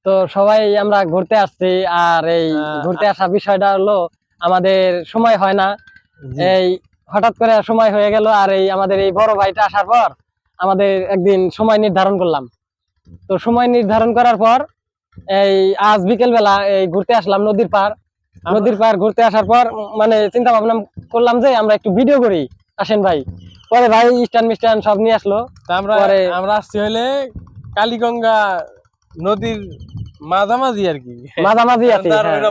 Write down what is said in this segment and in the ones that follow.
তো সবাই আমরা ঘুরতে আসছি, আর এই ঘুরতে আসা বিষয়টা হলো আমাদের সময় হয় না। এই হঠাৎ করে সময় হয়ে গেল, আর এই আমাদের এই বড় ভাইটা আসার পর আমাদের একদিন সময় নির্ধারণ করলাম। তো সময় নির্ধারণ করার পর এই আজ বিকেল বেলা এই ঘুরতে আসলাম নদীর পার। নদীর পার ঘুরতে আসার পর মানে চিন্তা ভাবনা করলাম যে আমরা একটু ভিডিও করি, আসেন ভাই। পরে ভাই স্ট্যান্ড মিস্ট্যান্ড সব নিয়ে আসলো। পরে আমরা আসছি হলে কালীগঙ্গা নদীর মাঝামাঝি আর কি, মাঝামাঝি আছি,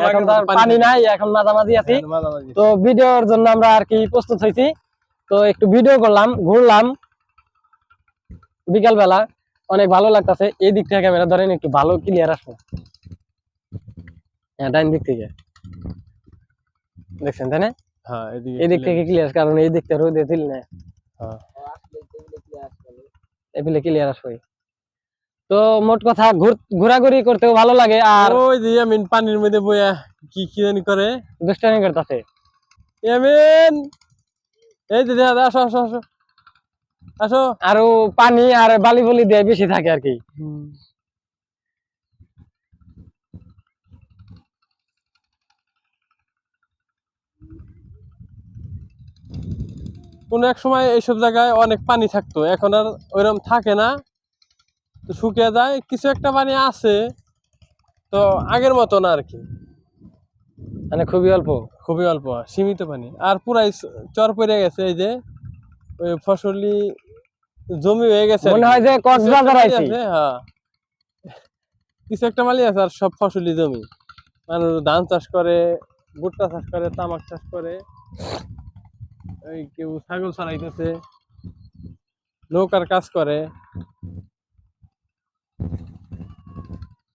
এখন তো পানি নাই, এখন মাঝামাঝি আছি। তো ভিডিওর জন্য আমরা আর কি প্রস্তুত হয়েছি। তো একটু ভিডিও করলাম, ঘুরলাম বিকাল বেলা, অনেক ভালো লাগতেছে। এই দিক থেকে ক্যামেরা ধরেন একটু ভালো ক্লিয়ার আসবো। হ্যাঁ, ডাইন দিক থেকে দেখছেন তাই না? হ্যাঁ, এই দিক থেকে ক্লিয়ার, কারণ এই দিকটা রোদে দিল না। হ্যাঁ, এপিলে ক্লিয়ার আসবে। তো মোট কথা ঘোরাঘুরি করতেও ভালো লাগে। আর ওই যে ইয়ামিন পানির মধ্যে বইয়া কি কি জানি করে, দুষ্টামি করতেছে। ইয়ামিন এই যে দেখা যায়, আসো আসো আসো আসো। আরো পানি আর বালি বলি দিয়ে বেশি থাকে আর কি। কোন এক সময় এইসব জায়গায় অনেক পানি থাকতো, এখন আর ওইরকম থাকে না, তো শুকিয়ে যায়। কিছু একটা পানি আছে, তো আগের মতো না আর কি, মানে খুবই অল্প, খুবই অল্প সীমিত পানি। আর পুরাই চর পড়ে গেছে, এই যে ওই ফসলি জমি হয়ে গেছে, মনে হয় যে কক্সবাজার আইছি। হ্যাঁ, কিছু একটা মালি আছে, আর সব ফসলি জমি। মানুষ ধান চাষ করে, ভুট্টা চাষ করে, তামাক চাষ করে, ওই কেউ ছাগল চড়াইতেছে, নৌকার কাজ করে।